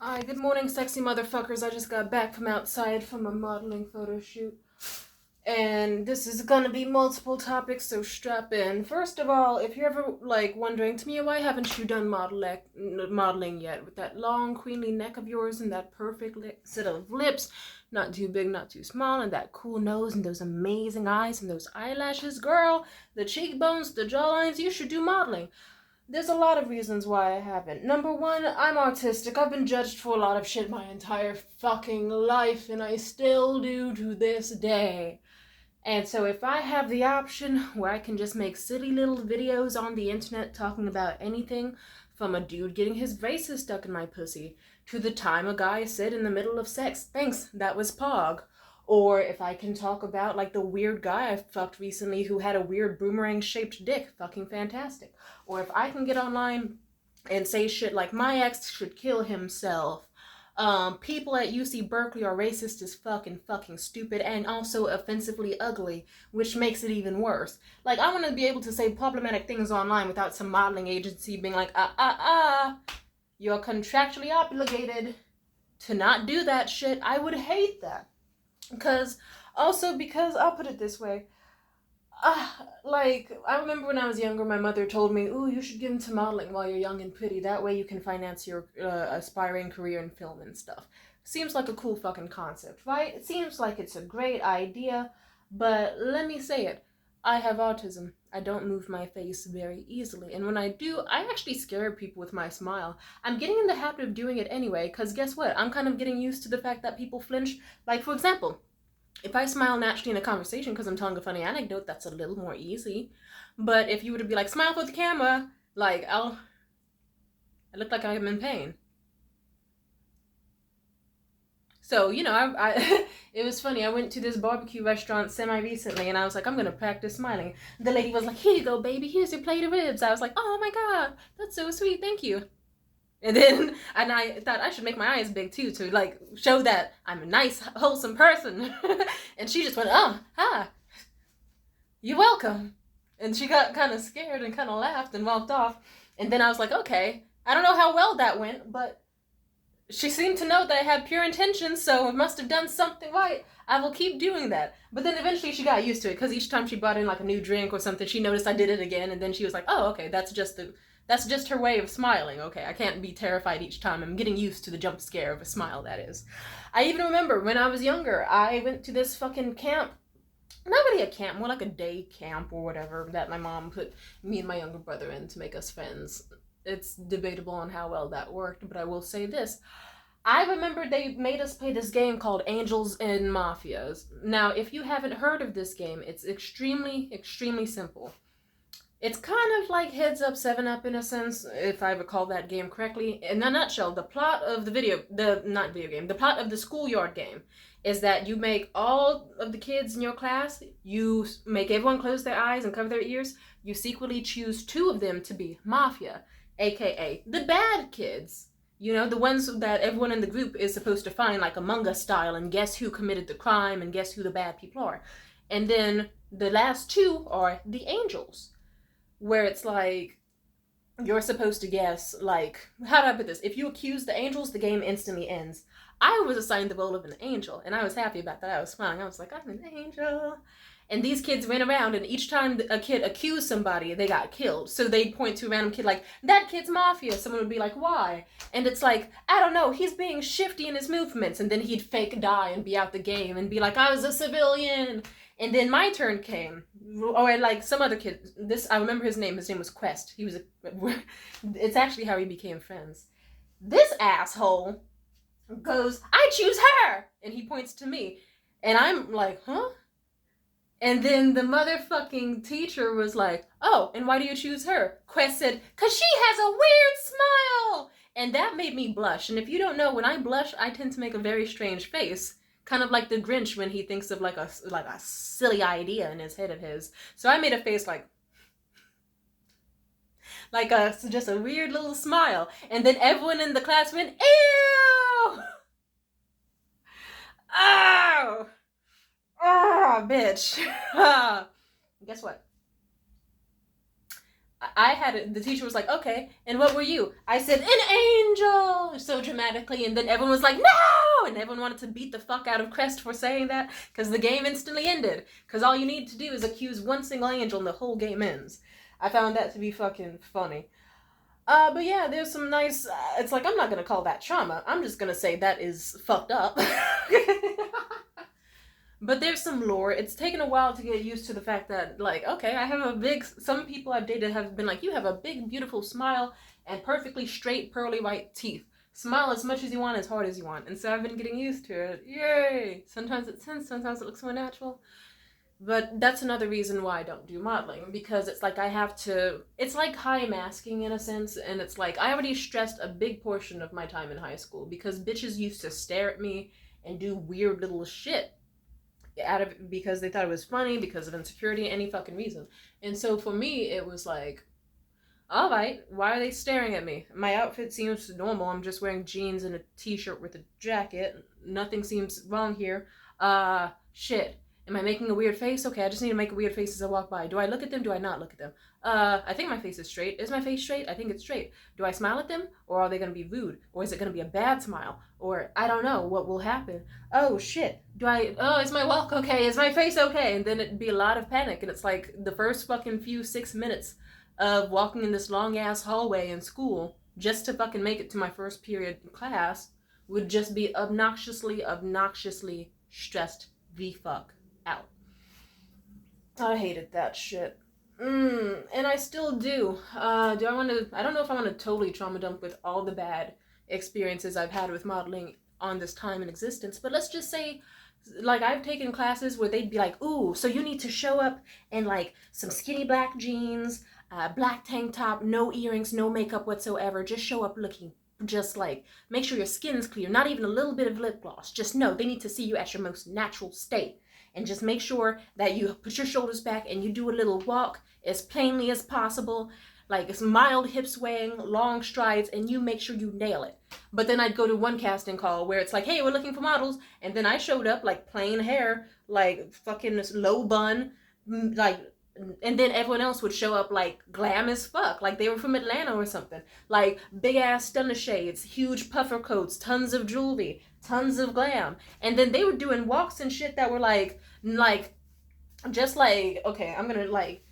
Hi, good morning, sexy motherfuckers. I just got back from outside from a modeling photo shoot. And this is gonna be multiple topics, so strap in. First of all, if you're ever, wondering, Tamia, why haven't you done modeling yet? With that long, queenly neck of yours and that perfect set of lips, not too big, not too small, and that cool nose and those amazing eyes and those eyelashes, girl, the cheekbones, the jawlines, you should do modeling. There's a lot of reasons why I haven't. Number one, I'm autistic. I've been judged for a lot of shit my entire fucking life, and I still do to this day. And so if I have the option where I can just make silly little videos on the internet talking about anything, from a dude getting his braces stuck in my pussy, to the time a guy said in the middle of sex, thanks, that was Pog. Or if I can talk about, like, the weird guy I fucked recently who had a weird boomerang-shaped dick, fucking fantastic. Or if I can get online and say shit like, my ex should kill himself. People at UC Berkeley are racist as fucking stupid and also offensively ugly, which makes it even worse. Like, I want to be able to say problematic things online without some modeling agency being like, you're contractually obligated to not do that shit. I would hate that. Because I'll put it this way. I remember when I was younger, my mother told me, ooh, you should get into modeling while you're young and pretty. That way you can finance your aspiring career in film and stuff. Seems like a cool fucking concept, right? It seems like it's a great idea, but let me say it. I have autism. I don't move my face very easily, and when I do, I actually scare people with my smile. I'm getting in the habit of doing it anyway, because guess what? I'm kind of getting used to the fact that people flinch. Like, for example, if I smile naturally in a conversation because I'm telling a funny anecdote, that's a little more easy. But if you were to be like, smile for the camera, like, I look like I'm in pain. So, it was funny. I went to this barbecue restaurant semi-recently, and I was like, I'm going to practice smiling. The lady was like, here you go, baby. Here's your plate of ribs. I was like, oh my God, that's so sweet. Thank you. And I thought I should make my eyes big too, to like show that I'm a nice, wholesome person. And she just went, oh, hi, you're welcome. And she got kind of scared and kind of laughed and walked off. And then I was like, okay, I don't know how well that went, but she seemed to know that I had pure intentions, so I must have done something right. I will keep doing that. But then eventually she got used to it, because each time she brought in like a new drink or something, she noticed I did it again, and then she was like, oh, okay, that's just her way of smiling. Okay, I can't be terrified each time. I'm getting used to the jump scare of a smile, that is. I even remember when I was younger, I went to this fucking camp. Not really a camp, more like a day camp or whatever, that my mom put me and my younger brother in to make us friends. It's debatable on how well that worked, but I will say this. I remember they made us play this game called Angels and Mafias. Now, if you haven't heard of this game, it's extremely simple. It's kind of like Heads Up, 7 Up in a sense, if I recall that game correctly. In a nutshell, the plot of the plot of the schoolyard game is that you make all of the kids in your class, you make everyone close their eyes and cover their ears, you secretly choose 2 of them to be Mafia, aka the bad kids. The ones that everyone in the group is supposed to find, like Among Us style, and guess who committed the crime and guess who the bad people are. And then the last 2 are the angels, where it's like you're supposed to guess, like, how do I put this? If you accuse the angels, the game instantly ends. I was assigned the role of an angel, and I was happy about that. I was smiling. I was like, I'm an angel. And these kids ran around, and each time a kid accused somebody, they got killed. So they'd point to a random kid like, that kid's Mafia. Someone would be like, why? And it's like, I don't know, he's being shifty in his movements. And then he'd fake die and be out the game and be like, I was a civilian. And then my turn came, or like some other kid. I remember his name. His name was Quest. It's actually how we became friends. This asshole goes, I choose her! And he points to me. And I'm like, huh? And then the motherfucking teacher was like, oh, and why do you choose her? Quest said, 'cause she has a weird smile! And that made me blush. And if you don't know, when I blush, I tend to make a very strange face. Kind of like the Grinch when he thinks of like a silly idea in his head of his. So I made a face like just a weird little smile. And then everyone in the class went, ew! Oh! Oh, bitch. Guess what? I had it, the teacher was like, okay, and what were you? I said, an angel, so dramatically, and then everyone was like, no! And everyone wanted to beat the fuck out of Crest for saying that, because the game instantly ended. Because all you need to do is accuse one single angel and the whole game ends. I found that to be fucking funny. But yeah, there's some nice, it's like, I'm not gonna call that trauma, I'm just gonna say that is fucked up. But there's some lore. It's taken a while to get used to the fact that, like, okay, I have a big, some people I've dated have been like, you have a big, beautiful smile and perfectly straight, pearly white teeth. Smile as much as you want, as hard as you want. And so I've been getting used to it. Yay! Sometimes it's tense, sometimes it looks more natural. But that's another reason why I don't do modeling, because it's like I have to, it's like high masking in a sense, and it's like I already stressed a big portion of my time in high school because bitches used to stare at me and do weird little shit out of because they thought it was funny, because of insecurity, any fucking reason. And so for me, it was like, all right, why are they staring at me? My outfit seems normal. I'm just wearing jeans and a t-shirt with a jacket. Nothing seems wrong here. Shit. Am I making a weird face? Okay, I just need to make a weird face as I walk by. Do I look at them? Do I not look at them? I think my face is straight. Is my face straight? I think it's straight. Do I smile at them? Or are they going to be rude? Or is it going to be a bad smile? Or I don't know what will happen. Oh, shit. Is my walk okay? Is my face okay? And then it'd be a lot of panic. And it's like the first fucking few 6 minutes of walking in this long-ass hallway in school just to fucking make it to my first period in class would just be obnoxiously stressed the fuck out. I hated that shit. And I still do. I don't know if I want to totally trauma dump with all the bad experiences I've had with modeling on this time in existence, but let's just say, like, I've taken classes where they'd be like, ooh, so you need to show up in, like, some skinny black jeans, black tank top, no earrings, no makeup whatsoever, just show up looking just like, make sure your skin's clear, not even a little bit of lip gloss, just no, they need to see you at your most natural state. And just make sure that you put your shoulders back and you do a little walk as plainly as possible, like it's mild hip swaying, long strides, and you make sure you nail it. But then I'd go to one casting call where it's like, hey, we're looking for models, and then I showed up like plain hair, like fucking low bun, like, and then everyone else would show up like glam as fuck, like they were from Atlanta or something, like big ass stunner shades, huge puffer coats, tons of jewelry, tons of glam. And then they were doing walks and shit that were like just like, okay, I'm gonna like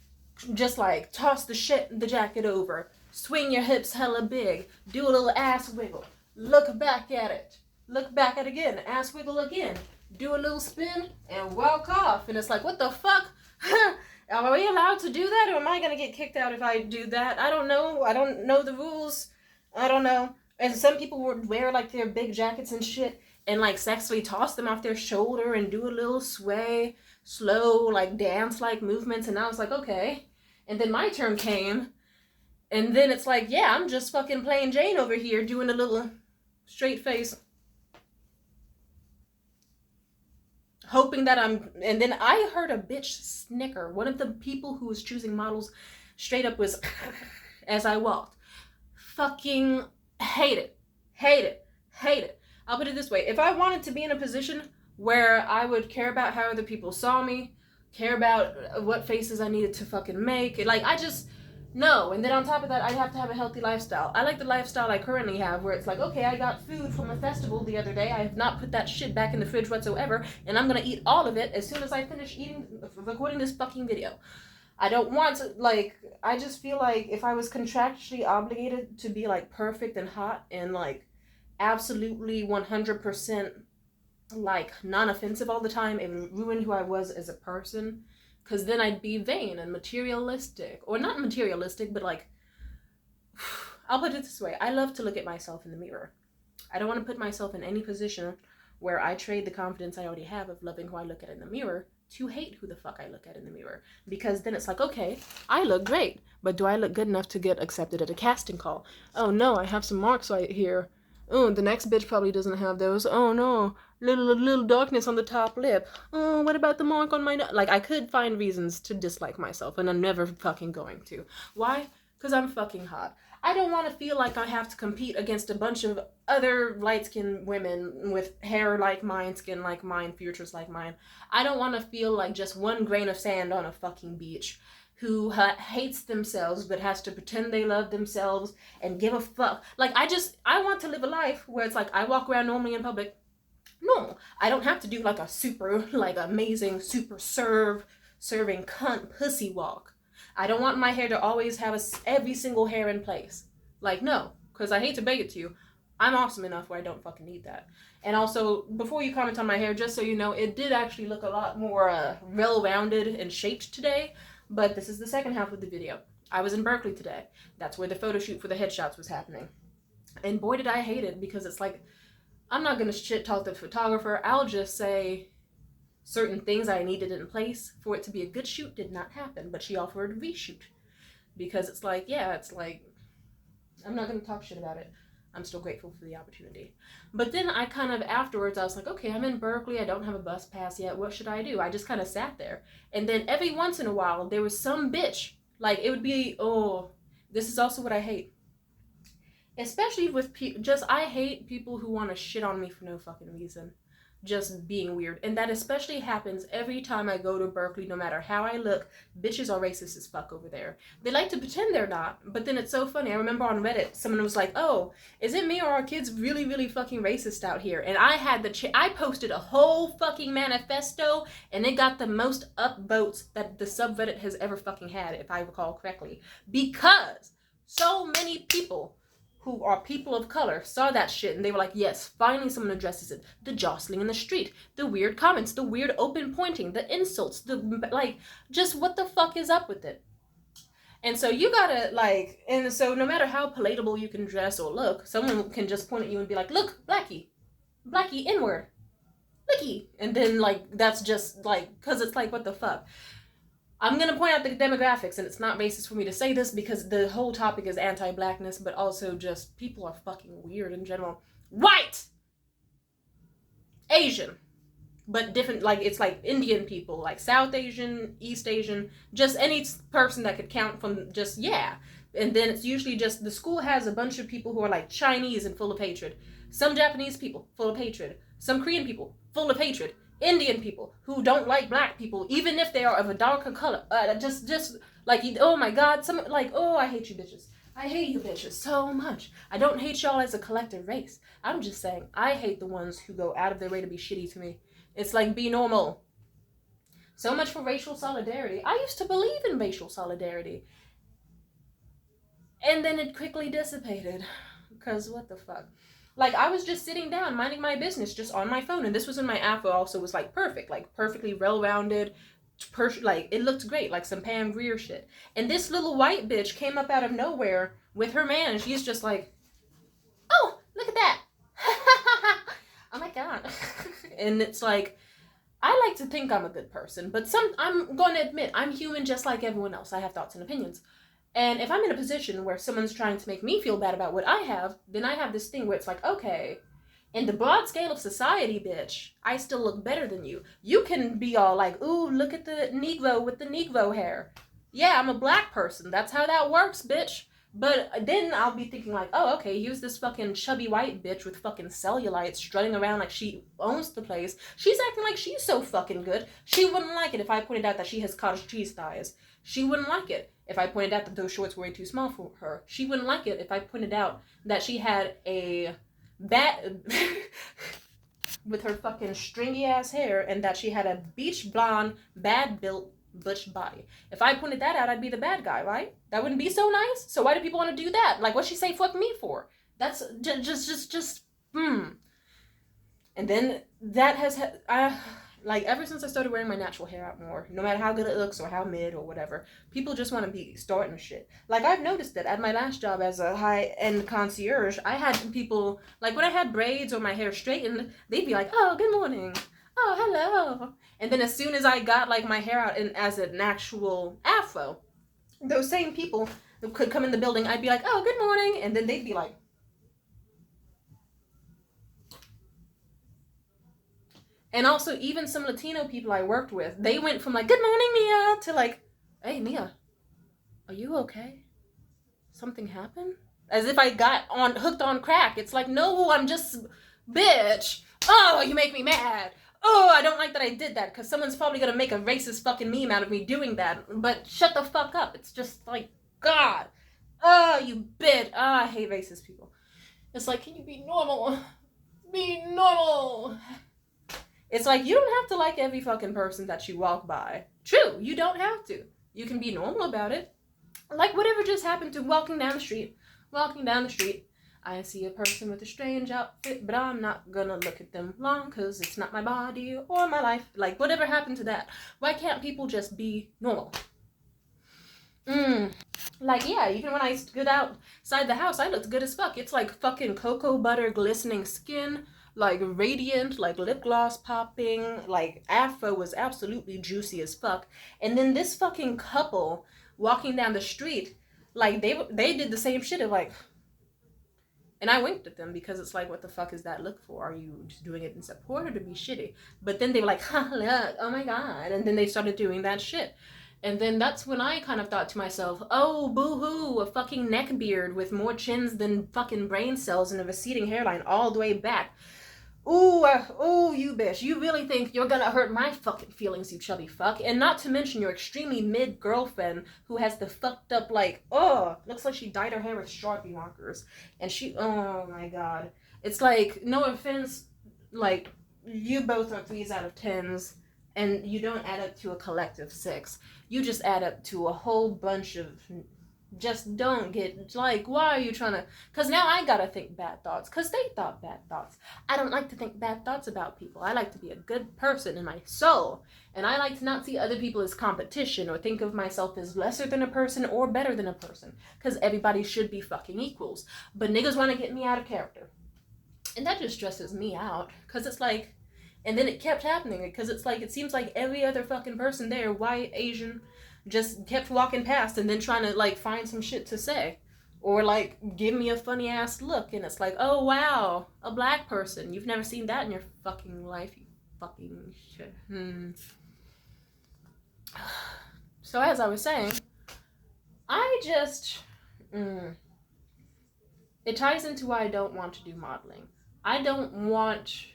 just like toss the jacket over, swing your hips hella big, do a little ass wiggle, look back at it again, ass wiggle again, do a little spin and walk off. And it's like, what the fuck? Are we allowed to do that, or am I gonna get kicked out if I do that? I don't know. I don't know the rules. I don't know. And some people would wear like their big jackets and shit and like sexually toss them off their shoulder and do a little sway, slow, like dance-like movements. And I was like, okay. And then my turn came, and then it's like, yeah, I'm just fucking plain Jane over here doing a little straight face, hoping that and then I heard a bitch snicker. One of the people who was choosing models straight up was as I walked. Fucking hate it. I'll put it this way. If I wanted to be in a position where I would care about how other people saw me, care about what faces I needed to fucking make, like, I just, no. And then on top of that, I'd have to have a healthy lifestyle. I like the lifestyle I currently have, where it's like, okay, I got food from a festival the other day. I have not put that shit back in the fridge whatsoever, and I'm gonna eat all of it as soon as I finish recording this fucking video. I don't want to, like, I just feel like if I was contractually obligated to be, like, perfect and hot and, like, absolutely 100%, like, non-offensive all the time, it would ruin who I was as a person. Because then I'd be vain and materialistic. Or not materialistic, but like, I'll put it this way. I love to look at myself in the mirror. I don't want to put myself in any position where I trade the confidence I already have of loving who I look at in the mirror to hate who the fuck I look at in the mirror. Because then it's like, okay, I look great, but do I look good enough to get accepted at a casting call? Oh no, I have some marks right here. Oh, the next bitch probably doesn't have those. Oh no, little darkness on the top lip. Oh, what about the mark on my nose? Like, I could find reasons to dislike myself, and I'm never fucking going to. Why? Because I'm fucking hot. I don't want to feel like I have to compete against a bunch of other light-skinned women with hair like mine, skin like mine, features like mine. I don't want to feel like just one grain of sand on a fucking beach. who hates themselves but has to pretend they love themselves and give a fuck. Like, I want to live a life where it's like I walk around normally in public. No, I don't have to do like a super, like amazing, super serving cunt pussy walk. I don't want my hair to always have every single hair in place. Like, no, because I hate to beg it to you, I'm awesome enough where I don't fucking need that. And also, before you comment on my hair, just so you know, it did actually look a lot more well-rounded and shaped today, but this is the second half of the video. I was in Berkeley today. That's where the photo shoot for the headshots was happening. And boy, did I hate it, because it's like, I'm not going to shit talk the photographer. I'll just say certain things I needed in place for it to be a good shoot did not happen, but she offered a reshoot. Because it's like, yeah, it's like, I'm not going to talk shit about it. I'm still grateful for the opportunity. But then I kind of, afterwards, I was like, okay, I'm in Berkeley. I don't have a bus pass yet. What should I do? I just kind of sat there. And then every once in a while, there was some bitch. Like, it would be, oh, this is also what I hate. Especially with I hate people who want to shit on me for no fucking reason. Just being weird. And that especially happens every time I go to Berkeley, no matter how I look. Bitches are racist as fuck over there. They like to pretend they're not, but then it's so funny. I remember on Reddit, someone was like, oh, is it me or are kids really, really fucking racist out here? And I had I posted a whole fucking manifesto, and it got the most upvotes that the subreddit has ever fucking had, if I recall correctly. Because so many people who are people of color saw that shit and they were like, yes, finally someone addresses it. The jostling in the street, the weird comments, the weird open pointing, the insults, the like, just what the fuck is up with it? And so you gotta like, and so no matter how palatable you can dress or look, someone can just point at you and be like, look, blackie, inward, looky. And then like, that's just like, cause it's like, what the fuck? I'm going to point out the demographics, and it's not racist for me to say this because the whole topic is anti-blackness, but also just people are fucking weird in general. White! Asian. But different, like, it's like Indian people, like South Asian, East Asian, just any person that could count from just, yeah. And then it's usually just, the school has a bunch of people who are like Chinese and full of hatred. Some Japanese people, full of hatred. Some Korean people, full of hatred. Indian people who don't like black people, even if they are of a darker color. Just like, oh my God, some like, oh, I hate you bitches. I hate you bitches so much. I don't hate y'all as a collective race. I'm just saying, I hate the ones who go out of their way to be shitty to me. It's like, be normal. So much for racial solidarity. I used to believe in racial solidarity. And then it quickly dissipated. Because what the fuck? Like, I was just sitting down, minding my business, just on my phone. And this was when my afro also was, like, perfect. Like, perfectly well-rounded. Like, it looked great. Like, some Pam Grier shit. And this little white bitch came up out of nowhere with her man. And she's just like, oh, look at that. Oh, my God. And it's like, I like to think I'm a good person. But I'm going to admit, I'm human just like everyone else. I have thoughts and opinions. And if I'm in a position where someone's trying to make me feel bad about what I have, then I have this thing where it's like, okay, in the broad scale of society, bitch, I still look better than you. You can be all like, ooh, look at the Negro with the Negro hair. Yeah, I'm a black person. That's how that works, bitch. But then I'll be thinking like, oh, okay, here's this fucking chubby white bitch with fucking cellulite strutting around like she owns the place. She's acting like she's so fucking good. She wouldn't like it if I pointed out that she has cottage cheese thighs. She wouldn't like it if I pointed out that those shorts were way too small for her. She wouldn't like it if I pointed out that she had a bad with her fucking stringy ass hair and that she had a beach blonde, bad built butch body. If I pointed that out, I'd be the bad guy, right? That wouldn't be so nice. So why do people want to do that? Like, what'd she say fuck me for? That's just And then that has like, ever since I started wearing my natural hair out more, no matter how good it looks or how mid or whatever, people just want to be starting shit. Like, I've noticed that at my last job as a high-end concierge, I had people, like, when I had braids or my hair straightened, they'd be like, oh, good morning. Oh, hello. And then as soon as I got, like, my hair out as an actual afro, those same people could come in the building, I'd be like, oh, good morning. And then they'd be like, and also, even some Latino people I worked with, they went from like, good morning, Mia, to like, hey, Mia, are you okay? Something happened? As if I got hooked on crack. It's like, no, I'm just, bitch. Oh, you make me mad. oh, I don't like that I did that, because someone's probably gonna make a racist fucking meme out of me doing that. But shut the fuck up. It's just like, God. Oh, you bitch. Oh, I hate racist people. It's like, can you be normal? Be normal. It's like, you don't have to like every fucking person that you walk by. True, you don't have to. You can be normal about it. Like whatever just happened to walking down the street. I see a person with a strange outfit, but I'm not gonna look at them long because it's not my body or my life. Like, whatever happened to that? Why can't people just be normal? Like, yeah, even when I stood outside the house, I looked good as fuck. It's like fucking cocoa butter glistening skin, like radiant, like lip gloss popping, like afro was absolutely juicy as fuck. And then this fucking couple walking down the street, like they did the same shit of like, and I winked at them because it's like, what the fuck is that look for? Are you just doing it in support or to be shitty? But then they were like, ha, look, oh my god. And then they started doing that shit. And then that's when I kind of thought to myself, oh, boo-hoo, a fucking neckbeard with more chins than fucking brain cells and a receding hairline all the way back. Ooh, you bitch. You really think you're gonna hurt my fucking feelings, you chubby fuck? And not to mention your extremely mid-girlfriend who has the fucked up, like, looks like she dyed her hair with Sharpie markers. And she, oh my god. It's like, no offense, like, you both are 3s out of 10s, and you don't add up to a collective 6. You just add up to a whole bunch of just don't get, like, why are you trying to, because now I gotta think bad thoughts, because they thought bad thoughts. I don't like to think bad thoughts about people. I like to be a good person in my soul, and I like to not see other people as competition or think of myself as lesser than a person or better than a person, because everybody should be fucking equals. But niggas want to get me out of character, and that just stresses me out, because it's like, and then it kept happening, because it's like, it seems like every other fucking person there, white, Asian, just kept walking past and then trying to like find some shit to say or like give me a funny ass look, and it's like, oh wow, a black person, you've never seen that in your fucking life, you fucking shit. So as I was saying, I just it ties into why I don't want to do modeling. I don't want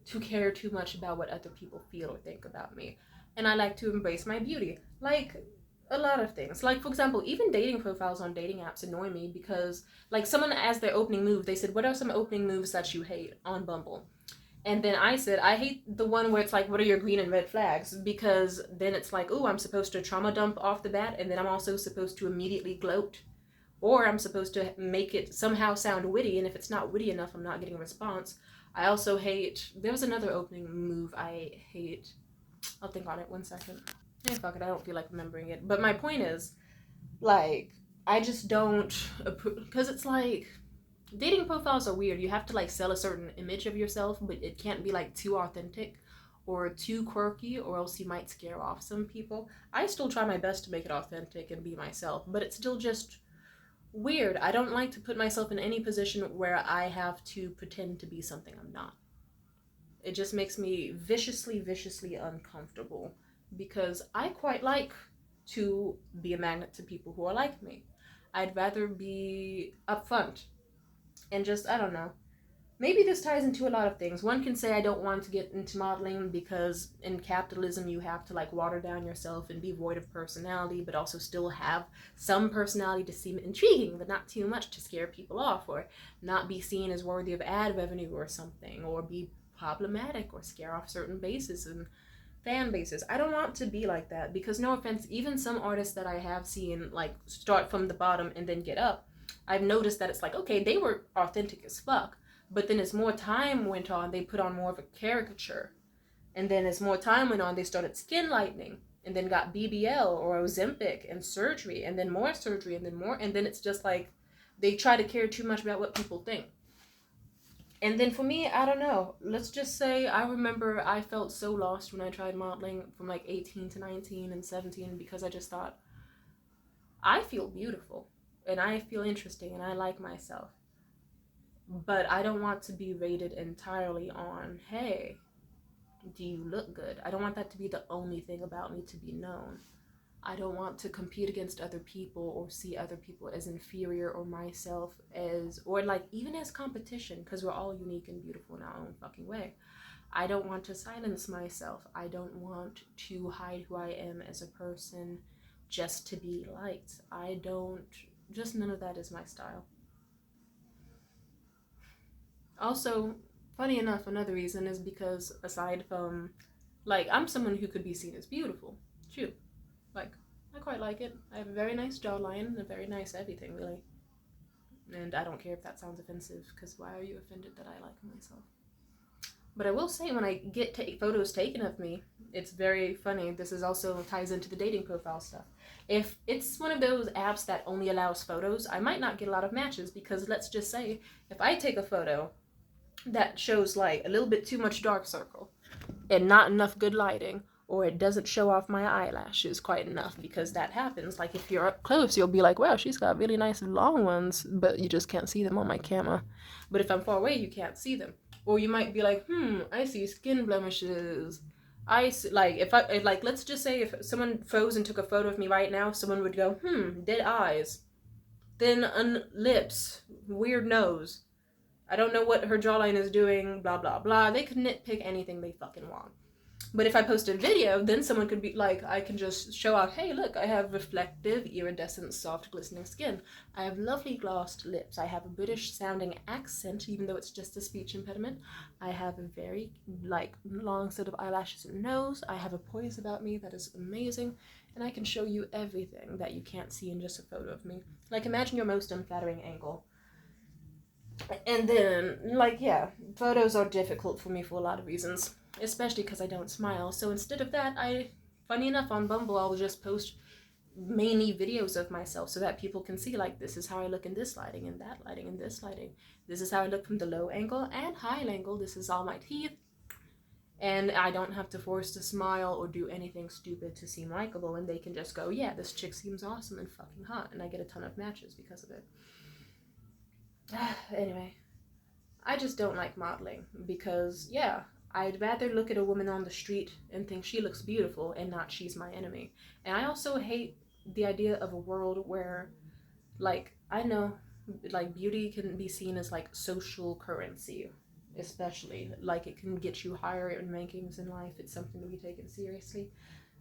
to care too much about what other people feel or think about me, and I like to embrace my beauty. Like a lot of things. Like, for example, even dating profiles on dating apps annoy me because, like, someone as their opening move, they said, what are some opening moves that you hate on Bumble? And then I said, I hate the one where it's like, what are your green and red flags? Because then it's like, oh, I'm supposed to trauma dump off the bat, and then I'm also supposed to immediately gloat. Or I'm supposed to make it somehow sound witty, and if it's not witty enough, I'm not getting a response. I also hate, there was another opening move I hate. I'll think on it 1 second. Yeah, fuck it, I don't feel like remembering it. But my point is, like, I just don't approve, because it's like, dating profiles are weird. You have to like sell a certain image of yourself, but it can't be like too authentic or too quirky, or else you might scare off some people. I still try my best to make it authentic and be myself, but it's still just weird. I don't like to put myself in any position where I have to pretend to be something I'm not. It just makes me viciously uncomfortable, because I quite like to be a magnet to people who are like me. I'd rather be upfront and just, I don't know. Maybe this ties into a lot of things. One can say I don't want to get into modeling because in capitalism you have to like water down yourself and be void of personality, but also still have some personality to seem intriguing, but not too much to scare people off, or not be seen as worthy of ad revenue or something, or be problematic or scare off certain bases and fan bases. I don't want to be like that, because no offense, even some artists that I have seen like start from the bottom and then get up, I've noticed that it's like, okay, they were authentic as fuck, but then as more time went on, they put on more of a caricature, and then as more time went on, they started skin lightening, and then got BBL or Ozempic and surgery, and then more surgery, and then more, and then it's just like they try to care too much about what people think. And then for me, I don't know. Let's just say I remember I felt so lost when I tried modeling from like 18 to 19 and 17, because I just thought, I feel beautiful and I feel interesting and I like myself. But I don't want to be rated entirely on, hey, do you look good? I don't want that to be the only thing about me to be known. I don't want to compete against other people or see other people as inferior or myself as, or like even as competition, because we're all unique and beautiful in our own fucking way. I don't want to silence myself. I don't want to hide who I am as a person just to be liked. I don't, just none of that is my style. Also, funny enough, another reason is because aside from, like, I'm someone who could be seen as beautiful. Shoot. Like, I quite like it. I have a very nice jawline and a very nice everything, really. And I don't care if that sounds offensive, because why are you offended that I like myself? But I will say, when I get photos taken of me, it's very funny. This is also ties into the dating profile stuff. If it's one of those apps that only allows photos, I might not get a lot of matches, because let's just say, if I take a photo that shows like a little bit too much dark circle and not enough good lighting, or it doesn't show off my eyelashes quite enough, because that happens. Like, if you're up close, you'll be like, wow, she's got really nice long ones, but you just can't see them on my camera. But if I'm far away, you can't see them. Or you might be like, I see skin blemishes. I see, like, like, let's just say if someone froze and took a photo of me right now, someone would go, dead eyes, thin lips, weird nose. I don't know what her jawline is doing, blah, blah, blah. They could nitpick anything they fucking want. But if I post a video, then someone could be like, I can just show out, hey, look, I have reflective, iridescent, soft, glistening skin. I have lovely glossed lips. I have a British-sounding accent, even though it's just a speech impediment. I have a very, like, long set of eyelashes and nose. I have a poise about me that is amazing. And I can show you everything that you can't see in just a photo of me. Like, imagine your most unflattering angle. And then, like, yeah, photos are difficult for me for a lot of reasons, especially because I don't smile. So instead of that, funny enough, on Bumble, I'll just post mainly videos of myself so that people can see, like, this is how I look in this lighting and that lighting and this lighting. This is how I look from the low angle and high angle. This is all my teeth. And I don't have to force to smile or do anything stupid to seem likable. And they can just go, yeah, this chick seems awesome and fucking hot. And I get a ton of matches because of it. Anyway, I just don't like modeling because, yeah, I'd rather look at a woman on the street and think she looks beautiful and not she's my enemy. And I also hate the idea of a world where, like, I know, like, beauty can be seen as, like, social currency, especially. Like, it can get you higher in rankings in life. It's something to be taken seriously.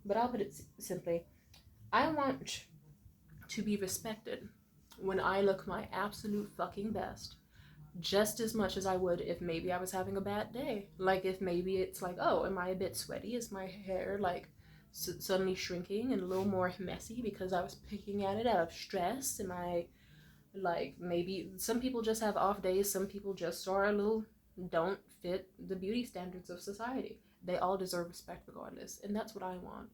But I'll put it simply. I want to be respected when I look my absolute fucking best, just as much as I would if maybe I was having a bad day. Like, if maybe it's like, oh, am I a bit sweaty? Is my hair, like, suddenly shrinking and a little more messy because I was picking at it out of stress? Am I, like, maybe some people just have off days. Some people just are a little, don't fit the beauty standards of society. They all deserve respect regardless, and that's what I want.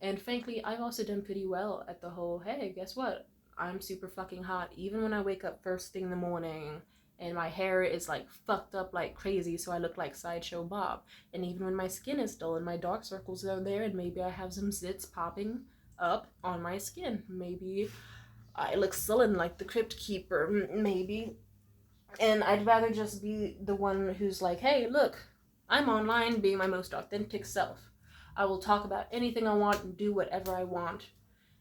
And frankly, I've also done pretty well at the whole, hey, guess what? I'm super fucking hot even when I wake up first thing in the morning and my hair is, like, fucked up like crazy so I look like Sideshow Bob. And even when my skin is dull and my dark circles are there and maybe I have some zits popping up on my skin. Maybe I look sullen like the Crypt Keeper, maybe. And I'd rather just be the one who's like, hey, look, I'm online being my most authentic self. I will talk about anything I want and do whatever I want.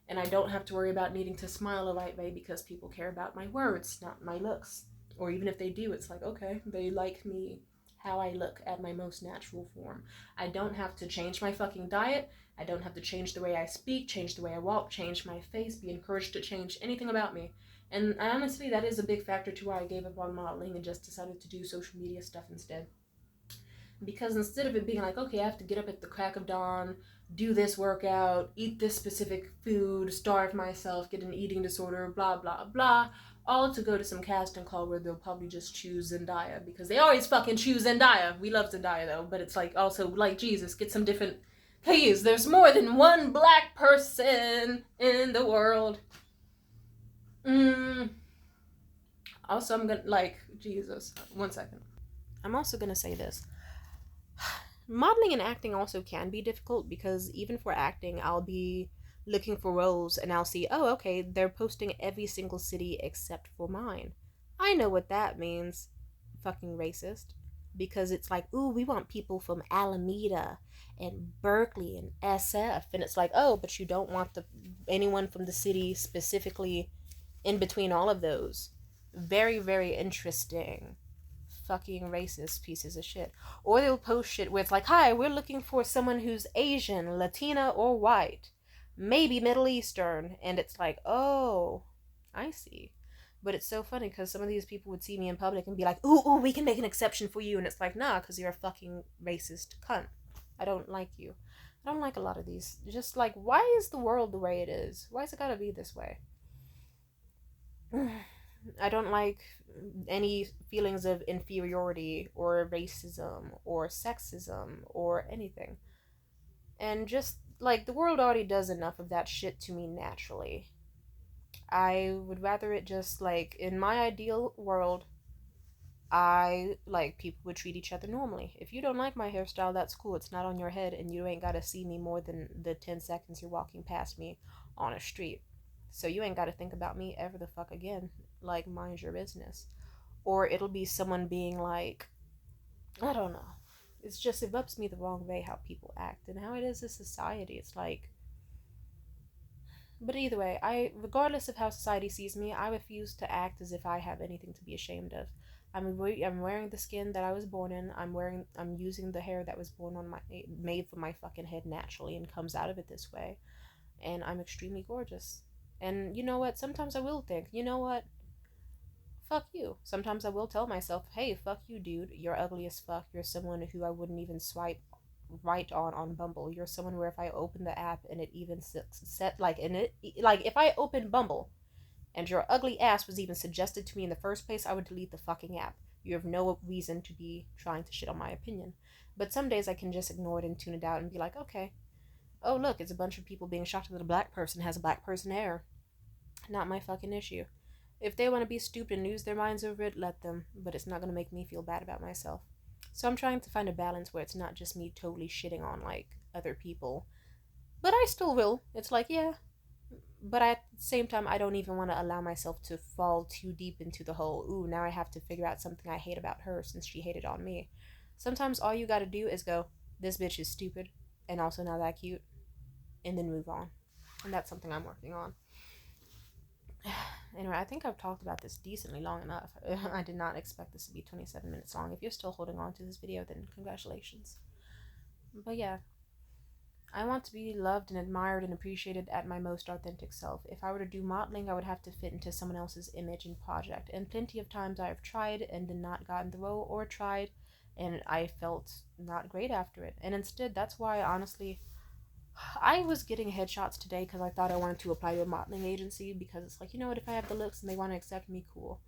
And I don't have to worry about needing to smile the right way because people care about my words, not my looks. Or even if they do, it's like, okay, they like me how I look at my most natural form. I don't have to change my fucking diet. I don't have to change the way I speak, change the way I walk, change my face, be encouraged to change anything about me. And honestly, that is a big factor to why I gave up on modeling and just decided to do social media stuff instead. Because instead of it being like, okay, I have to get up at the crack of dawn, do this workout, eat this specific food, starve myself, get an eating disorder, blah, blah, blah, all to go to some casting call where they'll probably just choose Zendaya, because they always fucking choose Zendaya. We love Zendaya, though, but it's like, also, like, Jesus, get some different... Please, there's more than one black person in the world. Also, I'm gonna, like, Jesus, 1 second. I'm also gonna say this. Modeling and acting also can be difficult because even for acting, I'll be looking for roles and I'll see, oh, okay, they're posting every single city except for mine. I know what that means. Fucking racist. because it's like, ooh, we want people from Alameda and Berkeley and SF, and it's like, oh, but you don't want the anyone from the city specifically in between all of those. Very, very interesting. Fucking racist pieces of shit. Or they'll post shit where it's like, hi, we're looking for someone who's Asian, Latina, or white, maybe Middle Eastern, and it's like, oh, I see. But it's so funny because some of these people would see me in public and be like, ooh, we can make an exception for you. And it's like, nah, because you're a fucking racist cunt. I don't like you. I don't like a lot of these. Just like, why is the world the way it is? Why's it gotta be this way? I don't like any feelings of inferiority or racism or sexism or anything. And just like the world already does enough of that shit to me naturally. I would rather it just like in my ideal world, I like people would treat each other normally. If you don't like my hairstyle, that's cool. It's not on your head, and you ain't gotta see me more than the 10 seconds you're walking past me on a street. So you ain't gotta think about me ever the fuck again. Like, mind your business. Or it'll be someone being like, I don't know. It's just, it rubs me the wrong way how people act and how it is in society. It's like, but either way, regardless of how society sees me, I refuse to act as if I have anything to be ashamed of. I'm wearing the skin that I was born in. I'm using the hair that was born on my, made from my fucking head naturally and comes out of it this way. And I'm extremely gorgeous. And you know what? Sometimes I will think, you know what? Fuck you. Sometimes I will tell myself, hey, fuck you, dude. You're ugly as fuck. You're someone who I wouldn't even swipe right on Bumble. You're someone where if I open the app and it even set like in it like if I open Bumble and your ugly ass was even suggested to me in the first place, I would delete the fucking app. You have no reason to be trying to shit on my opinion. But some days I can just ignore it and tune it out and be like, okay, oh look, it's a bunch of people being shocked that a black person has a black person hair. Not my fucking issue. If they want to be stupid and lose their minds over it, let them, but it's not going to make me feel bad about myself. So I'm trying to find a balance where it's not just me totally shitting on like other people, but I still will. It's like, yeah, but at the same time, I don't even want to allow myself to fall too deep into the whole, ooh, now I have to figure out something I hate about her since she hated on me. Sometimes all you gotta do is go, this bitch is stupid and also not that cute, and then move on. And that's something I'm working on. Anyway, I think I've talked about this decently long enough. I did not expect this to be 27 minutes long. If you're still holding on to this video, then congratulations. But yeah, I want to be loved and admired and appreciated at my most authentic self. If I were to do modeling, I would have to fit into someone else's image and project. And plenty of times I have tried and did not gotten the role, or tried and I felt not great after it. And instead, that's why honestly, I was getting headshots today because I thought I wanted to apply to a modeling agency because it's like, you know what, if I have the looks and they want to accept me, cool.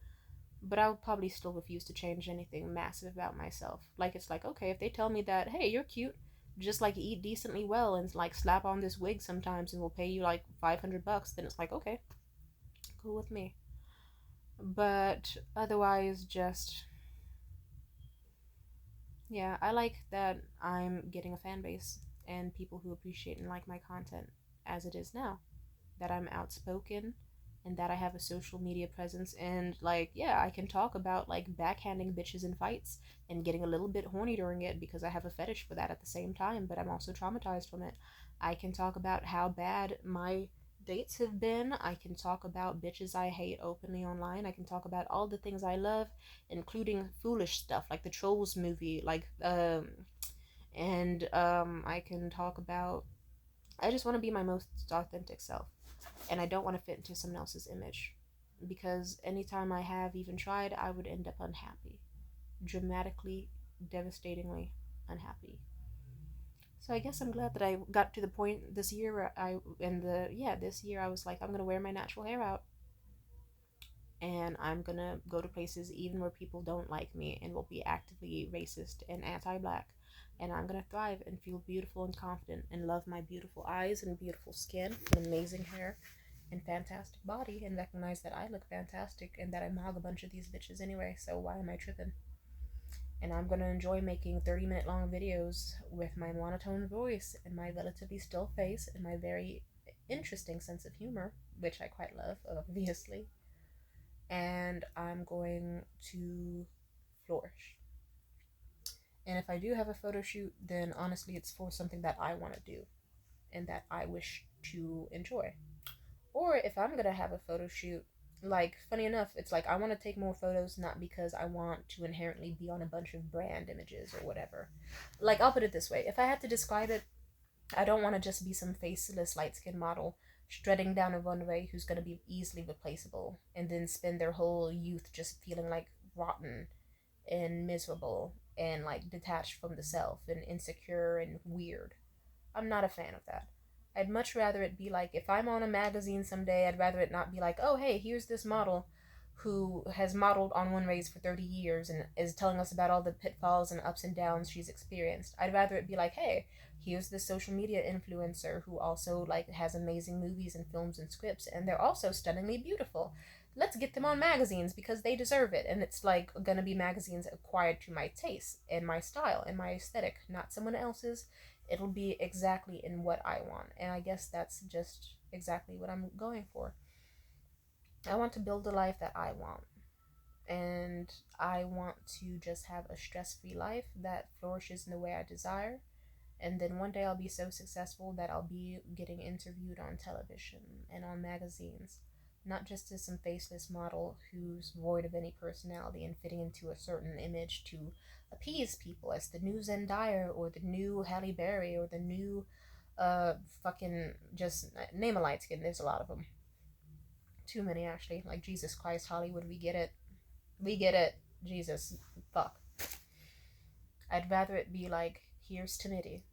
But I would probably still refuse to change anything massive about myself. Like, it's like, okay, if they tell me that, hey, you're cute, just like eat decently well and like slap on this wig sometimes and we'll pay you like $500, then it's like, okay, cool with me. But otherwise, just, yeah, I like that I'm getting a fan base and people who appreciate and like my content as it is now. That I'm outspoken and that I have a social media presence, and like, yeah, I can talk about like backhanding bitches in fights and getting a little bit horny during it because I have a fetish for that at the same time, but I'm also traumatized from it. I can talk about how bad my dates have been. I can talk about bitches I hate openly online. I can talk about all the things I love, including foolish stuff like the Trolls movie, like I can talk about, I just want to be my most authentic self, and I don't want to fit into someone else's image, because anytime I have even tried, I would end up unhappy, dramatically, devastatingly unhappy. So I guess I'm glad that I got to the point this year where this year I was like, I'm gonna wear my natural hair out, and I'm gonna go to places even where people don't like me and will be actively racist and anti-black, and I'm gonna thrive and feel beautiful and confident and love my beautiful eyes and beautiful skin and amazing hair and fantastic body, and recognize that I look fantastic and that I mog a bunch of these bitches anyway, so why am I tripping? And I'm gonna enjoy making 30-minute long videos with my monotone voice and my relatively still face and my very interesting sense of humor, which I quite love, obviously. And I'm going to flourish. And if I do have a photo shoot, then honestly, it's for something that I want to do and that I wish to enjoy. Or if I'm gonna have a photo shoot, like, funny enough, it's like I want to take more photos not because I want to inherently be on a bunch of brand images or whatever. Like, I'll put it this way, if I had to describe it, I don't want to just be some faceless light skinned model strutting down a runway who's going to be easily replaceable and then spend their whole youth just feeling like rotten and miserable and like detached from the self and insecure and weird. I'm not a fan of that. I'd much rather it be like, if I'm on a magazine someday, I'd rather it not be like, oh, hey, here's this model who has modeled on runways for 30 years and is telling us about all the pitfalls and ups and downs she's experienced. I'd rather it be like, hey, here's this social media influencer who also like has amazing movies and films and scripts, and they're also stunningly beautiful. Let's get them on magazines because they deserve it. And it's like gonna be magazines acquired to my taste and my style and my aesthetic, not someone else's. It'll be exactly in what I want. And I guess that's just exactly what I'm going for. I want to build the life that I want. And I want to just have a stress free life that flourishes in the way I desire. And then one day I'll be so successful that I'll be getting interviewed on television and on magazines. Not just as some faceless model who's void of any personality and fitting into a certain image to appease people as the new Zendaya or the new Halle Berry or the new fucking just name a light skin. There's a lot of them. Too many actually. Like Jesus Christ, Hollywood, we get it. We get it. Jesus, fuck. I'd rather it be like, here's Timidity.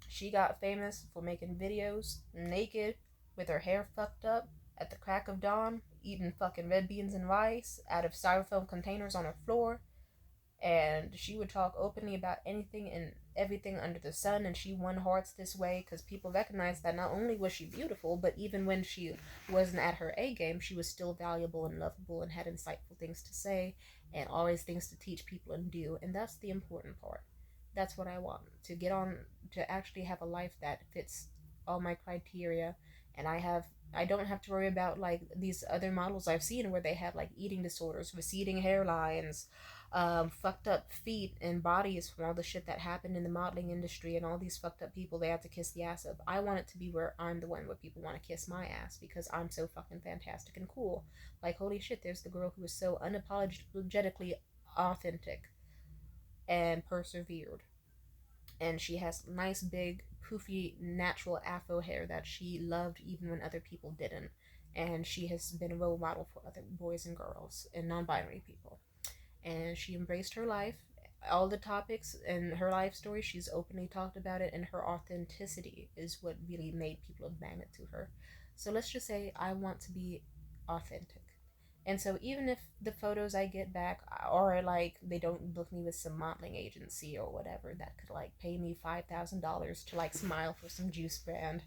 She got famous for making videos naked with her hair fucked up at the crack of dawn, eating fucking red beans and rice out of styrofoam containers on her floor. And she would talk openly about anything and everything under the sun, and she won hearts this way because people recognized that not only was she beautiful, but even when she wasn't at her A game, she was still valuable and lovable and had insightful things to say and always things to teach people and do. And that's the important part. That's what I want, to get on, to actually have a life that fits all my criteria. And I don't have to worry about like these other models I've seen where they have like eating disorders, receding hairlines, fucked up feet and bodies from all the shit that happened in the modeling industry and all these fucked up people they have to kiss the ass of. I want it to be where I'm the one where people want to kiss my ass because I'm so fucking fantastic and cool. Like, holy shit, there's the girl who is so unapologetically authentic and persevered. And she has nice, big, poofy, natural afro hair that she loved even when other people didn't. And she has been a role model for other boys and girls and non binary people. And she embraced her life, all the topics in her life story. She's openly talked about it, and her authenticity is what really made people a magnet to her. So let's just say I want to be authentic. And so even if the photos I get back are like they don't book me with some modeling agency or whatever that could like pay me $5,000 to like smile for some juice brand,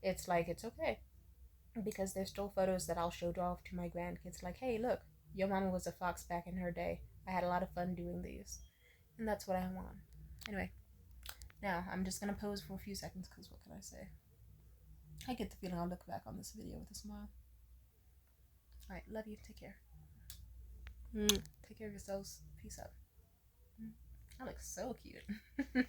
it's like it's okay because there's still photos that I'll show off to my grandkids. Like, hey, look, your mama was a fox back in her day. I had a lot of fun doing these, and that's what I want. Anyway, now I'm just gonna pose for a few seconds because what can I say? I get the feeling I'll look back on this video with a smile. Alright, love you. Take care. Take care of yourselves. Peace out. I look so cute.